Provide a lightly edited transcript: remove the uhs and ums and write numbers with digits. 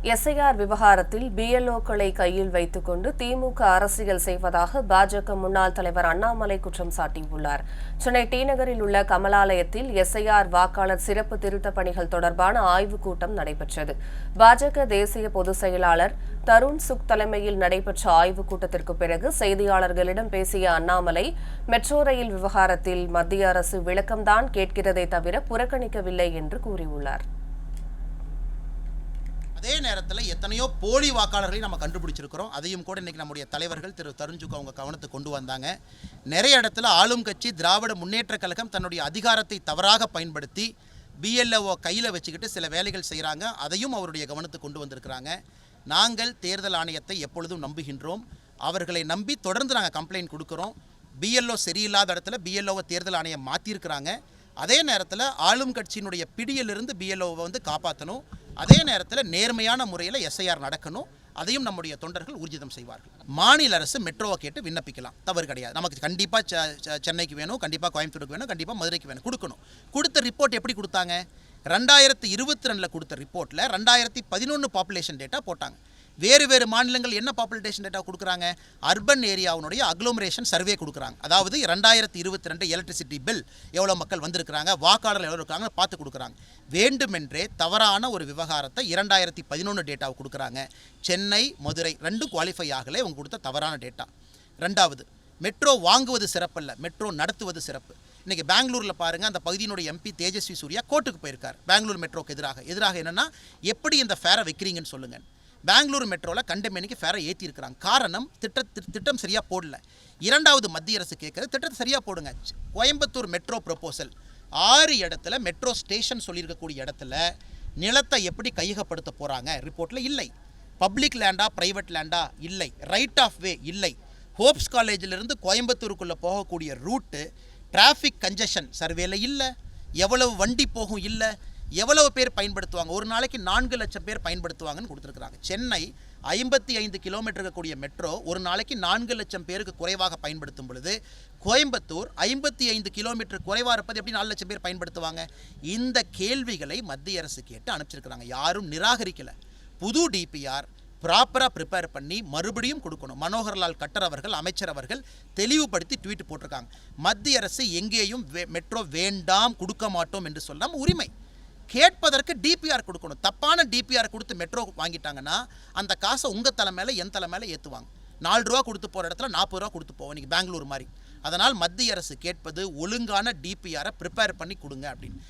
SIR விவகாரத்தில் பிஎல்ஓக்களை கையில் வைத்துக் கொண்டு திமுக அரசியல் செய்வதாக பாஜக முன்னாள் தலைவர் அண்ணாமலை குற்றம் சாட்டியுள்ளார். சென்னை டி நகரில் உள்ள கமலாலயத்தில் எஸ்ஐஆர் வாக்காளர் சிறப்பு திருத்தப் பணிகள் தொடர்பான ஆய்வுக் கூட்டம் நடைபெற்றது. பாஜக தேசிய பொதுச் செயலாளர் தருண் சுக் தலைமையில் நடைபெற்ற ஆய்வுக் கூட்டத்திற்கு பிறகு செய்தியாளர்களிடம் பேசிய அண்ணாமலை, மெட்ரோ ரயில் விவகாரத்தில் மத்திய அரசு விளக்கம்தான் கேட்கிறதே தவிர புறக்கணிக்கவில்லை என்று கூறியுள்ளார். அதே நேரத்தில் எத்தனையோ போலி வாக்காளர்களை நம்ம கண்டுபிடிச்சிருக்கிறோம். அதையும் கூட இன்றைக்கி நம்முடைய தலைவர்கள் திரு தருண்ஜுக்கு அவங்க கவனத்துக்கு கொண்டு வந்தாங்க. நிறைய இடத்துல ஆளும் கட்சி திராவிட முன்னேற்றக் கழகம் தன்னுடைய அதிகாரத்தை தவறாக பயன்படுத்தி பிஎல்ஓ கையில் வச்சுக்கிட்டு சில வேலைகள் செய்கிறாங்க. அதையும் அவருடைய கவனத்துக்கு கொண்டு வந்திருக்கிறாங்க. நாங்கள் தேர்தல் ஆணையத்தை எப்பொழுதும் நம்புகின்றோம். அவர்களை நம்பி தொடர்ந்து நாங்கள் கம்ப்ளைண்ட் கொடுக்குறோம். பிஎல்ஓ சரியில்லாத இடத்துல பிஎல்ஓவை தேர்தல் ஆணையம் மாற்றிருக்கிறாங்க. அதே நேரத்தில் ஆளும் கட்சியினுடைய பிடியிலிருந்து பிஎல்ஓவை காப்பாற்றணும். அதே நேரத்தில் நேர்மையான முறையில் எஸ்ஐஆர் நடக்கணும். அதையும் நம்முடைய தொண்டர்கள் ஊர்ஜிதம் செய்வார்கள். மாநில அரசு மெட்ரோவை கேட்டு விண்ணப்பிக்கலாம், தவறு கிடையாது. நமக்கு கண்டிப்பாக சென்னைக்கு வேணும், கண்டிப்பாக கோயம்புத்தூருக்கு வேணும், கண்டிப்பாக மதுரைக்கு வேணும், கொடுக்கணும். கொடுத்த ரிப்போர்ட் எப்படி கொடுத்தாங்க? 2022 கொடுத்த ரிப்போர்ட்டில் 2011 பாப்புலேஷன் டேட்டா போட்டாங்க. வேறு மாநிலங்கள் என்ன பாப்புலேஷன் டேட்டா கொடுக்குறாங்க? அர்பன் ஏரியாவுடைய அக்ளோமரேஷன் சர்வே கொடுக்குறாங்க. அதாவது 2022 எலக்ட்ரிசிட்டி பில் எவ்வளோ மக்கள் வந்திருக்கிறாங்க, வாக்காளர்கள் எவ்வளோ இருக்காங்க பார்த்து கொடுக்குறாங்க. வேண்டுமென்றே தவறான ஒரு விவகாரத்தை 2011 டேட்டாவை கொடுக்குறாங்க. சென்னை மதுரை ரெண்டும் குவாலிஃபை ஆகலை, அவங்க கொடுத்த தவறான டேட்டா. ரெண்டாவது, மெட்ரோ வாங்குவது சிறப்பல்ல, மெட்ரோ நடத்துவது சிறப்பு. இன்றைக்கி பெங்களூரில் பாருங்கள், அந்த பகுதியினுடைய எம்பி தேஜஸ்வி சூர்யா கோர்ட்டுக்கு போயிருக்கார். பெங்களூர் மெட்ரோக்கு எதிராக என்னென்னா, எப்படி இந்த ஃபேரை வைக்கிறீங்கன்னு சொல்லுங்கள். பெங்களூர் மெட்ரோவில் கண்டமேனிக்கு ஃபேரை ஏற்றிருக்கிறாங்க. காரணம், திட்டம் சரியாக போடல. இரண்டாவது, மத்திய அரசு கேட்குறது திட்டத்தை சரியாக போடுங்க. கோயம்புத்தூர் மெட்ரோ ப்ரொப்போசல் 6 இடத்துல மெட்ரோ ஸ்டேஷன் சொல்லியிருக்கக்கூடிய இடத்துல நிலத்தை எப்படி கையகப்படுத்த போகிறாங்க ரிப்போர்ட்டில் இல்லை. பப்ளிக் லேண்டா ப்ரைவேட் லேண்டா இல்லை. ரைட் ஆஃப் வே இல்லை. ஹோப்ஸ் காலேஜிலிருந்து கோயம்புத்தூருக்குள்ளே போகக்கூடிய ரூட்டு டிராஃபிக் கன்ஜெஷன் சர்வேல இல்லை. எவ்வளவு வண்டி போகும் இல்லை. எவ்வளவு பேர் பயன்படுத்துவாங்க? ஒரு நாளைக்கு 4 லட்சம் பேர் பயன்படுத்துவாங்கன்னு கொடுத்துருக்குறாங்க. சென்னை 55 கிலோமீட்டர் இருக்கக்கூடிய மெட்ரோ ஒரு நாளைக்கு 4 லட்சம் பேருக்கு குறைவாக பயன்படுத்தும் பொழுது, கோயம்புத்தூர் 55 கிலோமீட்டர் குறைவாக இருப்பது எப்படி 4 லட்சம் பேர் பயன்படுத்துவாங்க? இந்த கேள்விகளை மத்திய அரசு கேட்டு அனுப்பிச்சிருக்கிறாங்க. யாரும் நிராகரிக்கலை. புது டிபிஆர் ப்ராப்பராக ப்ரிப்பேர் பண்ணி மறுபடியும் கொடுக்கணும். மனோகர்லால் கட்டர் அவர்கள், அமைச்சர் அவர்கள் தெளிவுபடுத்தி ட்வீட் போட்டிருக்காங்க. மத்திய அரசு எங்கேயும் மெட்ரோ வேண்டாம், கொடுக்க மாட்டோம் என்று சொல்லாமல் உரிமை கேட்பதற்கு டிபிஆர் கொடுக்கணும். தப்பான டிபிஆர் கொடுத்து மெட்ரோ வாங்கிட்டாங்கன்னா அந்த காசை உங்கள் தலை மேலே என் தலை மேலே ஏற்றுவாங்க. 4 ரூபா கொடுத்து போகிற இடத்துல 40 ரூபா கொடுத்து போவோம், இன்றைக்கி பெங்களூர் மாதிரி. அதனால் மத்திய அரசு கேட்பது ஒழுங்கான டிபிஆரை ப்ரிப்பேர் பண்ணி கொடுங்க அப்படின்னு.